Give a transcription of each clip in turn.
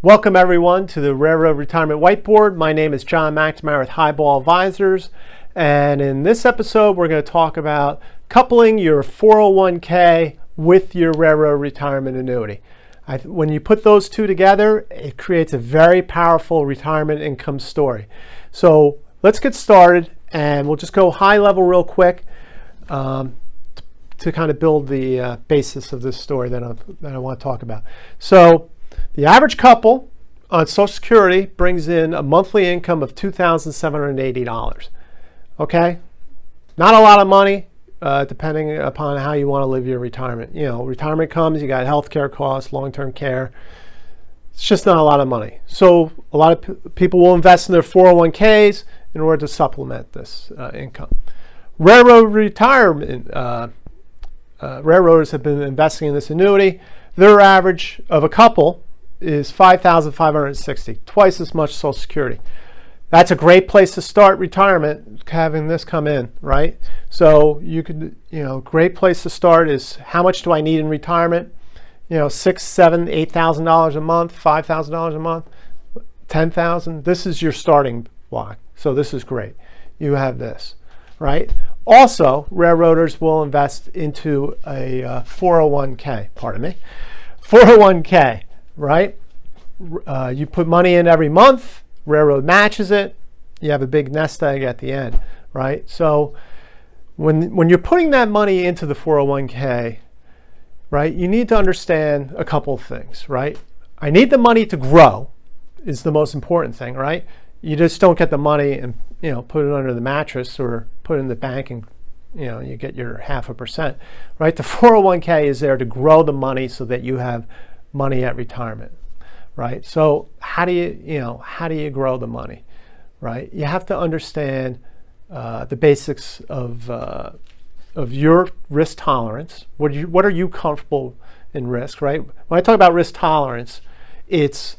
Welcome everyone to the Railroad Retirement Whiteboard. My name is John McNamara with Highball Advisors, and in this episode we're going to talk about coupling your 401k with your Railroad Retirement Annuity. When you put those two together, it creates a very powerful retirement income story. So let's get started, and we'll just go high level real quick to kind of build the basis of this story that I want to talk about. So the average couple on Social Security brings in a monthly income of $2,780. Okay? Not a lot of money, depending upon how you want to live your retirement. You know, retirement comes, you got healthcare costs, long-term care. It's just not a lot of money. So a lot of people will invest in their 401ks in order to supplement this income. Railroad Retirement, railroaders have been investing in this annuity. Their average of a couple is $5,560, twice as much Social Security. That's a great place to start retirement, having this come in, right? So you could, great place to start is how much do I need in retirement? $6,000, $7,000, $8,000 a month, $5,000 a month, $10,000. This is your starting block. So this is great. You have this, right? Also, railroaders will invest into a 401k, 401k, right? You put money in every month, railroad matches it, you have a big nest egg at the end, right? So when you're putting that money into the 401k, right, you need to understand a couple of things, right? I need the money to grow is the most important thing, right? You just don't get the money and put it under the mattress or put it in the bank and you get your 0.5%, right? The 401k is there to grow the money so that you have money at retirement, right? So how do you grow the money, right? You have to understand the basics of your risk tolerance. What are you comfortable in risk, right? When I talk about risk tolerance, it's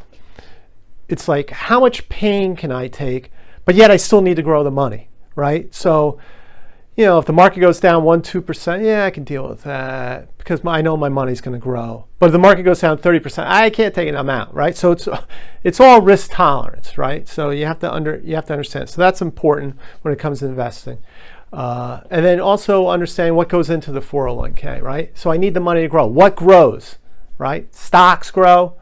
like how much pain can I take, but yet I still need to grow the money, right? So if the market goes down 1-2%, yeah, I can deal with that because I know my money's going to grow. But if the market goes down 30%, I can't take an amount, right? So it's all risk tolerance, right? So you have to understand. So that's important when it comes to investing. And then also understand what goes into the 401k, right? So I need the money to grow. What grows, right? Stocks grows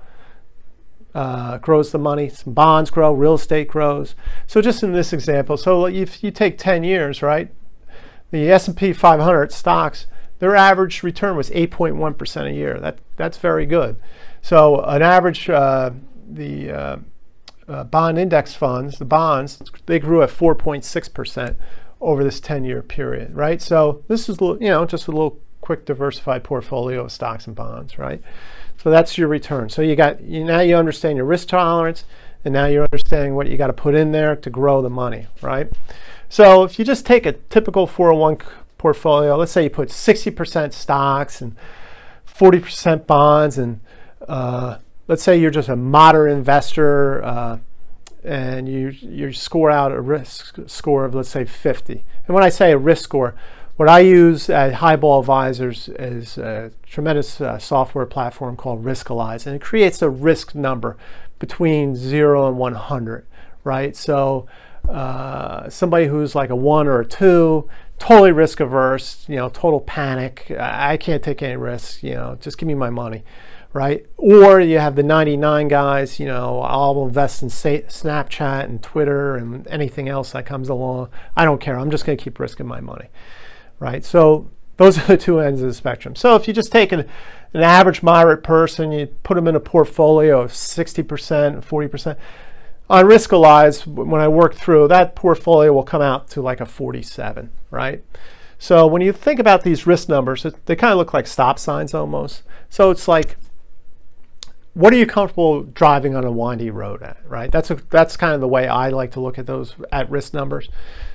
the money. Some bonds grow. Real estate grows. So just in this example, so if you take 10 years, right? The S&P 500 stocks, their average return was 8.1% a year. That's very good. So an average, the bond index funds, the bonds, they grew at 4.6% over this 10-year period, right? So this is just a little quick diversified portfolio of stocks and bonds, right? So that's your return. So now you understand your risk tolerance, and now you're understanding what you got to put in there to grow the money, right? So if you just take a typical 401 portfolio, let's say you put 60% stocks and 40% bonds, and let's say you're just a moderate investor and you score out a risk score of, let's say, 50. And when I say a risk score, what I use at Highball Advisors is a tremendous software platform called Riskalyze, and it creates a risk number between 0 and 100, right? So somebody who's like a 1 or a 2, totally risk averse, total panic. I can't take any risks, just give me my money, right? Or you have the 99 guys, I'll invest in Snapchat and Twitter and anything else that comes along. I don't care. I'm just going to keep risking my money, right? So those are the two ends of the spectrum. So if you just take an average moderate person, you put them in a portfolio of 60%, 40%. On Riskalyze, when I work through, that portfolio will come out to like a 47, right? So when you think about these risk numbers, they kind of look like stop signs almost. So it's like, what are you comfortable driving on a windy road at, right? That's kind of the way I like to look at those at-risk numbers.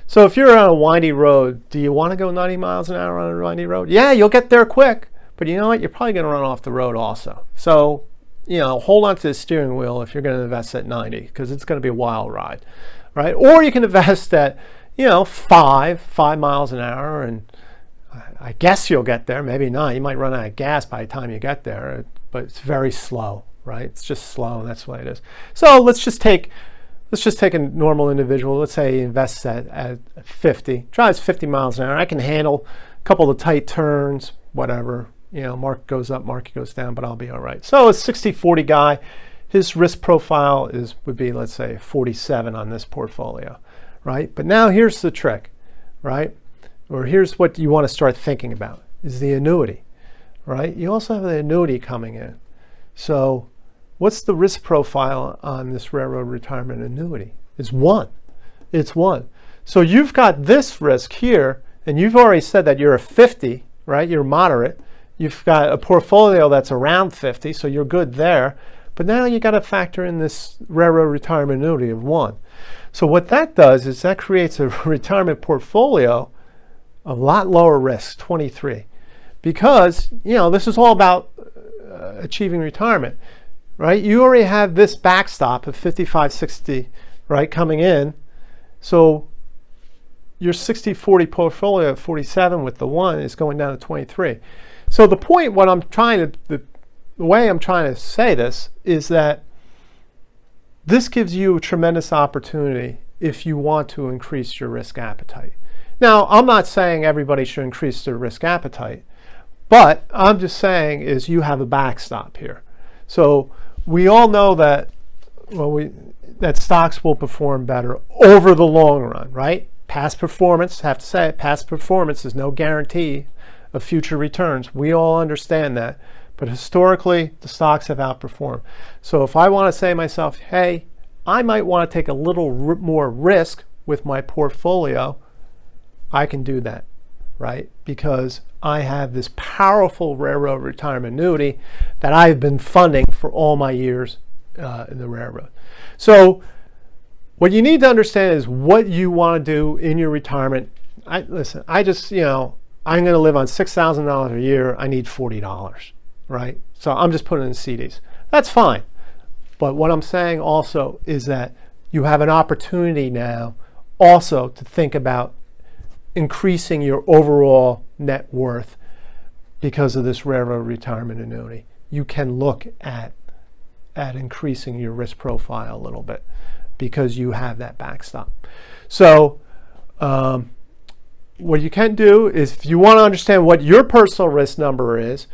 So if you're on a windy road, do you want to go 90 miles an hour on a windy road? Yeah, you'll get there quick, but you know what? You're probably going to run off the road also. So hold on to the steering wheel if you're going to invest at 90, because it's going to be a wild ride, right? Or you can invest at, 5 miles an hour, and I guess you'll get there. Maybe not. You might run out of gas by the time you get there, but it's very slow, right? It's just slow, and that's the way it is. So let's just take a normal individual. Let's say he invests at 50, drives 50 miles an hour. I can handle a couple of tight turns, whatever. You know, market goes up, market goes down, but I'll be all right. So a 60-40 guy, his risk profile would be, let's say, 47 on this portfolio, right? But now here's the trick, right? Or here's what you want to start thinking about, is the annuity, right? You also have the annuity coming in. So what's the risk profile on this Railroad Retirement Annuity? It's 1. It's 1. So you've got this risk here, and you've already said that you're a 50, right? You're moderate. You've got a portfolio that's around 50, so you're good there. But now you got to factor in this Railroad Retirement Annuity of 1. So what that does is that creates a retirement portfolio of a lot lower risk, 23. Because, you know, this is all about achieving retirement, right? You already have this backstop of 55, 60, right, coming in. So your 60-40 portfolio of 47 with the 1 is going down to 23. So the point, the way I'm trying to say this is that this gives you a tremendous opportunity if you want to increase your risk appetite. Now, I'm not saying everybody should increase their risk appetite, but I'm just saying is you have a backstop here. So we all know that, that stocks will perform better over the long run, right? Past performance, have to say it, past performance is no guarantee of future returns. We all understand that. But historically, the stocks have outperformed. So if I want to say to myself, hey, I might want to take a little more risk with my portfolio, I can do that, right? Because I have this powerful Railroad Retirement Annuity that I've been funding for all my years in the railroad. So what you need to understand is what you want to do in your retirement. Listen, I'm going to live on $6,000 a year. I need $40. Right? So I'm just putting in CDs. That's fine. But what I'm saying also is that you have an opportunity now also to think about increasing your overall net worth because of this Railroad Retirement Annuity. You can look at increasing your risk profile a little bit because you have that backstop. So what you can do is, if you want to understand what your personal risk number is,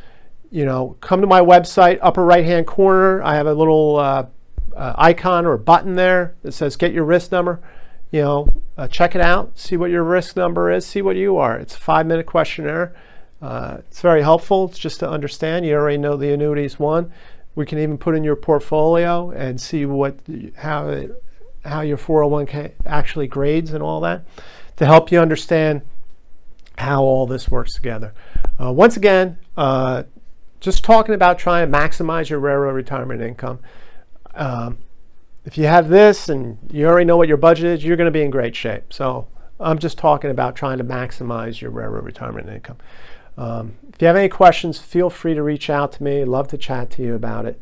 come to my website, upper right-hand corner. I have a little icon or button there that says get your risk number. Check it out, see what your risk number is, see what you are. It's a 5-minute questionnaire. It's very helpful. It's just to understand. You already know the annuity is 1. We can even put in your portfolio and see how your 401k actually grades and all that to help you understand how all this works together. Once again, just talking about trying to maximize your railroad retirement income. If you have this and you already know what your budget is, you're going to be in great shape. So I'm just talking about trying to maximize your railroad retirement income. If you have any questions, feel free to reach out to me. I'd love to chat to you about it.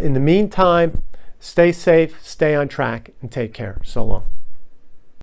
In the meantime, stay safe, stay on track, and take care. So long.